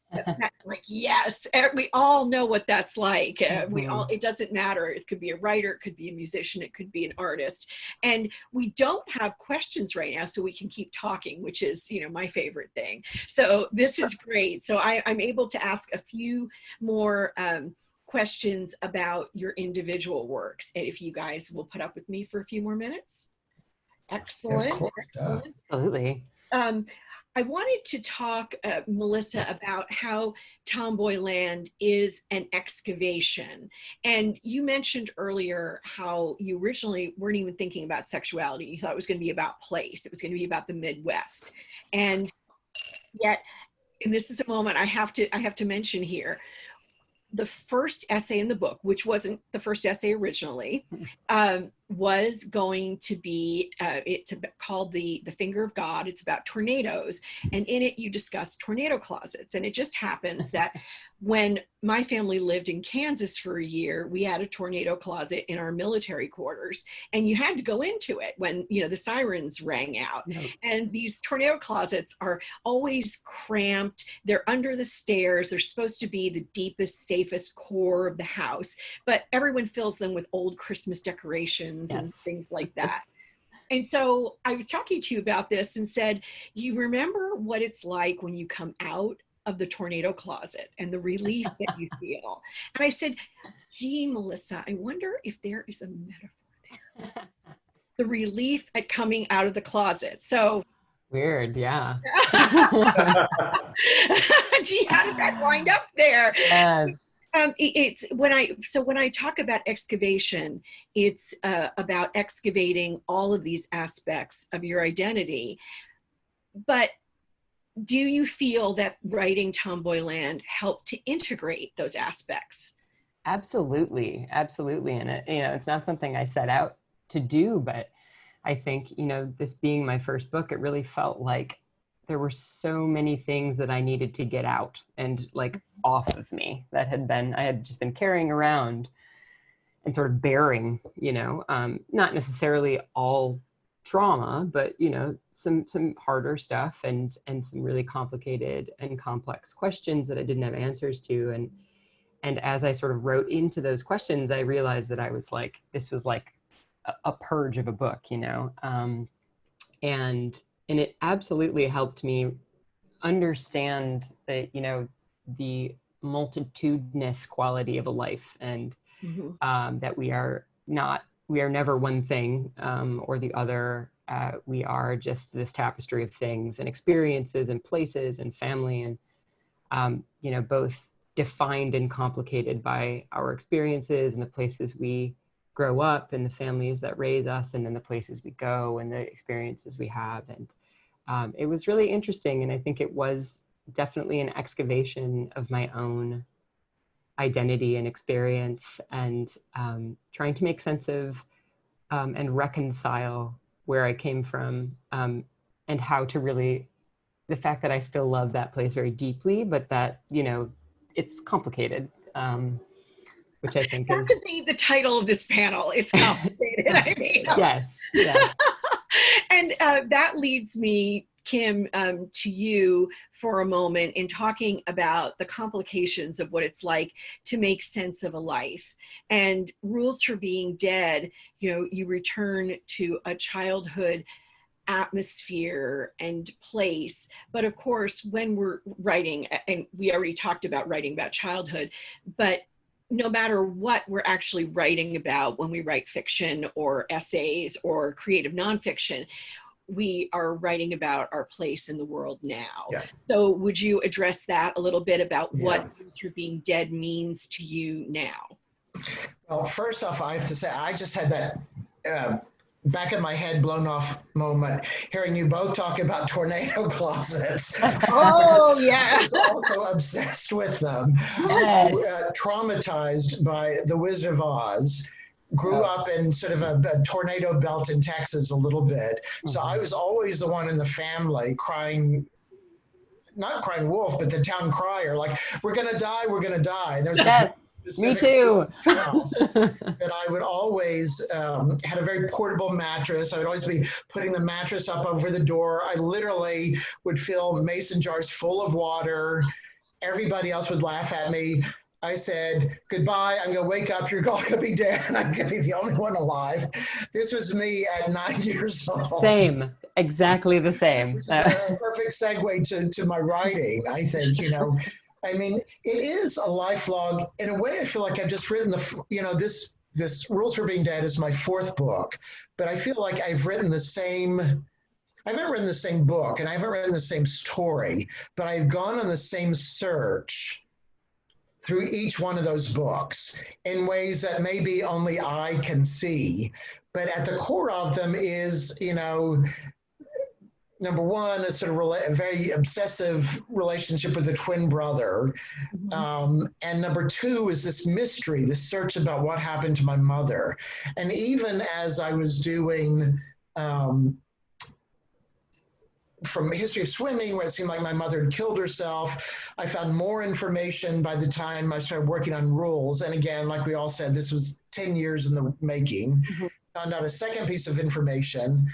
like, yes, we all know what that's like. It doesn't matter. It could be a writer, it could be a musician, it could be an artist. And we don't have questions right now, so we can keep talking, which is, you know, my favorite thing. So this is great. So I'm able to ask a few more questions about your individual works, and if you guys will put up with me for a few more minutes. Excellent. Of course, Absolutely. I wanted to talk, Melissa, about how Tomboyland is an excavation. And you mentioned earlier how you originally weren't even thinking about sexuality. You thought it was going to be about place. It was going to be about the Midwest. And yet, and this is a moment I have to mention here, the first essay in the book, which wasn't the first essay originally, was going to be, it's called the Finger of God. It's about tornadoes. And in it, you discuss tornado closets. And it just happens that when my family lived in Kansas for a year, we had a tornado closet in our military quarters. And you had to go into it when, you know, the sirens rang out. Yep. And these tornado closets are always cramped. They're under the stairs. They're supposed to be the deepest, safest core of the house. But everyone fills them with old Christmas decorations and things like that. And so I was talking to you about this and said, you remember what it's like when you come out of the tornado closet and the relief that you feel. And I said, gee, Melissa, I wonder if there is a metaphor there. The relief at coming out of the closet. So weird, yeah. Gee, how did that wind up there? Yes. It's when I talk about excavation, it's about excavating all of these aspects of your identity. But do you feel that writing Tomboyland helped to integrate those aspects? Absolutely, absolutely. And it's not something I set out to do, but I think, this being my first book, it really felt like there were so many things that I needed to get out and like off of me that I had just been carrying around and sort of bearing, not necessarily all trauma, but, some harder stuff and some really complicated and complex questions that I didn't have answers to. And as I sort of wrote into those questions, I realized that this was like a purge of a book, and it absolutely helped me understand that, the multitudinous quality of a life, and that we are never one thing or the other. We are just this tapestry of things and experiences and places and family, and, both defined and complicated by our experiences and the places we grow up and the families that raise us, and then the places we go and the experiences we have. And it was really interesting. And I think it was definitely an excavation of my own identity and experience, and trying to make sense of and reconcile where I came from, and how to really, the fact that I still love that place very deeply, but that, it's complicated. Which I think that could be the title of this panel. It's complicated. I mean, yes. And that leads me, Kim, to you for a moment in talking about the complications of what it's like to make sense of a life. And Rules for Being Dead, you return to a childhood atmosphere and place. But of course, when we're writing, and we already talked about writing about childhood, but no matter what we're actually writing about when we write fiction or essays or creative nonfiction, we are writing about our place in the world now. Yeah. So would you address that a little bit about what Rules for Being Dead means to you now? Well, first off, I have to say, I just had that back of my head blown off moment hearing you both talk about tornado closets. Oh, yeah. I was also obsessed with them. Yes. Traumatized by The Wizard of Oz. Grew up in sort of a tornado belt in Texas a little bit. So I was always the one in the family crying, not crying wolf, but the town crier, like, we're going to die, we're going to die. There's me too. That I would always had a very portable mattress. I would always be putting the mattress up over the door. I literally would fill mason jars full of water. Everybody else would laugh at me. I said, goodbye, I'm gonna wake up, you're all gonna be dead, and I'm gonna be the only one alive. This was me at 9 years old. Same, exactly the same. Which is a perfect segue to my writing, I think, I mean, it is a lifelong, in a way I feel like I've just written this Rules for Being Dead is my fourth book, but I feel like I've written the same I haven't written the same book and I haven't written the same story, but I've gone on the same search through each one of those books in ways that maybe only I can see. But at the core of them is, you know, number one, a sort of a very obsessive relationship with a twin brother. And number two is this mystery, this search about what happened to my mother. And even as I was doing from History of Swimming, where it seemed like my mother had killed herself, I found more information by the time I started working on Rules. And again, like we all said, this was 10 years in the making. Found out a second piece of information.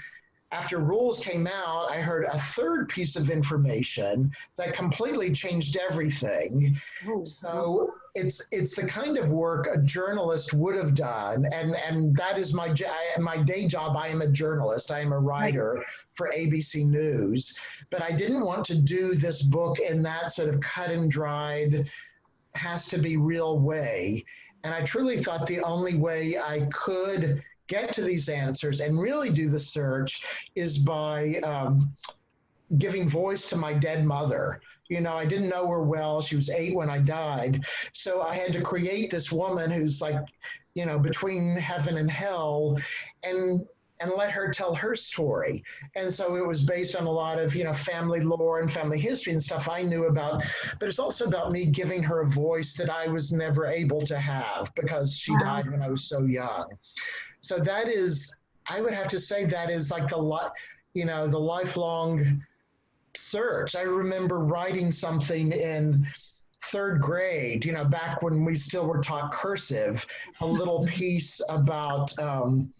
After Rules came out, I heard a third piece of information that completely changed everything. So it's the kind of work a journalist would have done, and that is my day job. I am a journalist. I am a writer for ABC News, but I didn't want to do this book in that sort of cut and dried, has to be real way. And I truly thought the only way I could get to these answers and really do the search is by giving voice to my dead mother. You know, I didn't know her well. She was 8 when I died. So I had to create this woman who's like, you know, between heaven and hell, and let her tell her story. And so it was based on a lot of, you know, family lore and family history and stuff I knew about, but it's also about me giving her a voice that I was never able to have because she died when I was so young. So that is, I would have to say that is like the lifelong search. I remember writing something in 3rd grade, you know, back when we still were taught cursive, a little piece about, and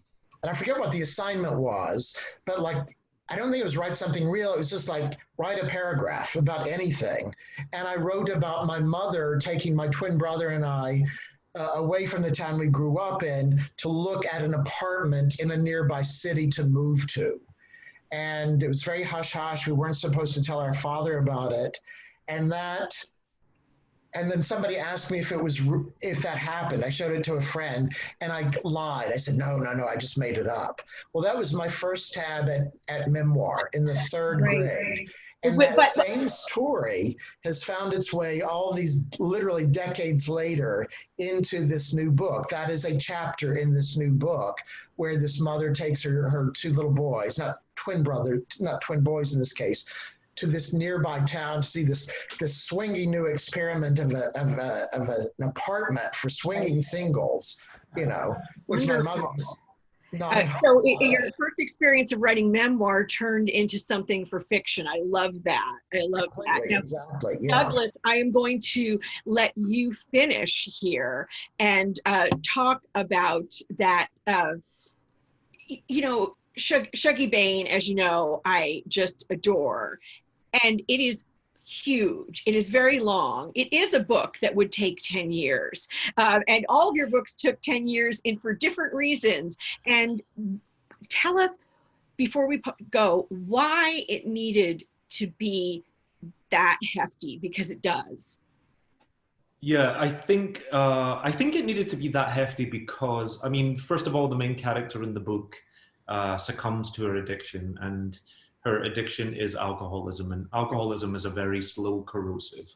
I forget what the assignment was, but like, I don't think it was write something real. It was just like, write a paragraph about anything. And I wrote about my mother taking my twin brother and I away from the town we grew up in to look at an apartment in a nearby city to move to. And it was very hush-hush. We weren't supposed to tell our father about it. And then somebody asked me if that happened. I showed it to a friend and I lied. I said, no, I just made it up. Well, that was my first stab at memoir in the 3rd grade. And that same story has found its way all these literally decades later into this new book. That is a chapter in this new book where this mother takes her 2 little boys, not twin boys in this case, to this nearby town to see this swinging new experiment of an apartment for swinging singles, you know, which my mother was. So your first experience of writing memoir turned into something for fiction. I love that. I love that. Now, exactly. Yeah. Douglas, I am going to let you finish here and talk about that. You know, SHUGGIE BAIN, as you know, I just adore. And it is huge. It is very long. It is a book that would take 10 years. And all of your books took 10 years and for different reasons. And tell us, before we go, why it needed to be that hefty, because it does. Yeah, I think it needed to be that hefty because, I mean, first of all, the main character in the book succumbs to her addiction, and her addiction is alcoholism, and alcoholism is a very slow corrosive.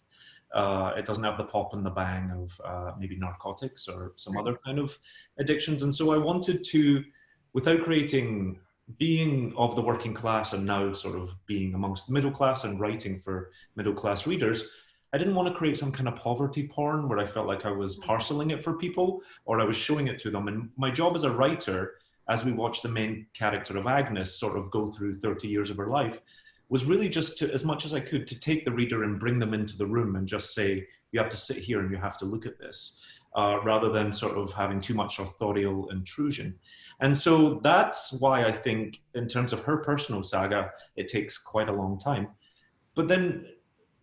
It doesn't have the pop and the bang of maybe narcotics or some other kind of addictions. And so I wanted to, without creating, being of the working class and now sort of being amongst the middle class and writing for middle class readers, I didn't want to create some kind of poverty porn where I felt like I was parceling it for people or I was showing it to them. And my job as a writer, as we watch the main character of Agnes sort of go through 30 years of her life, was really just to, as much as I could, to take the reader and bring them into the room and just say, you have to sit here and you have to look at this, rather than sort of having too much authorial intrusion. And so that's why I think in terms of her personal saga, it takes quite a long time. But then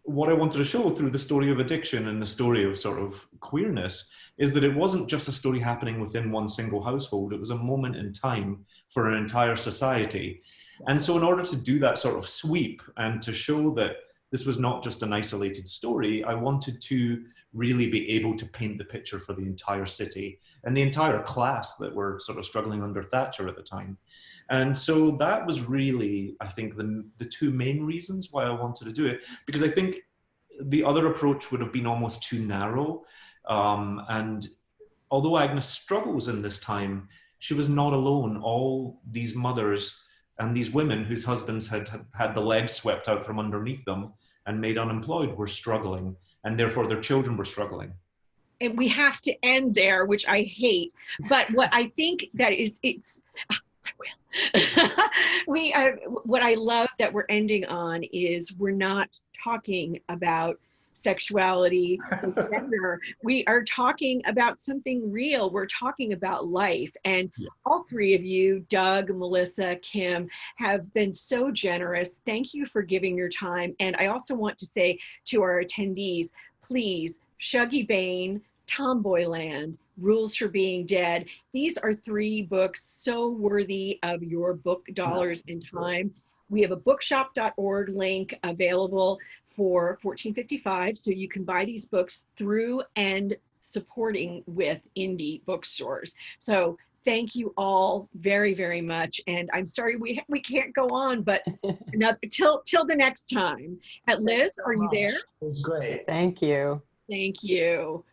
what I wanted to show through the story of addiction and the story of sort of queerness is that it wasn't just a story happening within one single household. It was a moment in time for an entire society. And so in order to do that sort of sweep and to show that this was not just an isolated story, I wanted to really be able to paint the picture for the entire city and the entire class that were sort of struggling under Thatcher at the time. And so that was really, I think, the two main reasons why I wanted to do it, because I think the other approach would have been almost too narrow. And although Agnes struggles in this time, she was not alone. All these mothers and these women whose husbands had the legs swept out from underneath them and made unemployed were struggling, and therefore their children were struggling. And we have to end there, which I hate. But what I think that is, what I love that we're ending on is we're not talking about sexuality or gender. We are talking about something real. We're talking about life. And all three of you, Doug, Melissa, Kim, have been so generous. Thank you for giving your time. And I also want to say to our attendees, please, SHUGGIE BAIN, TOMBOYLAND, Rules for Being Dead. These are three books so worthy of your book dollars and time. We have a bookshop.org link available for 1455, so you can buy these books through and supporting with indie bookstores. So thank you all very, very much. And I'm sorry we can't go on, but till the next time. Liz, are you there? It was great. Thank you. Thank you.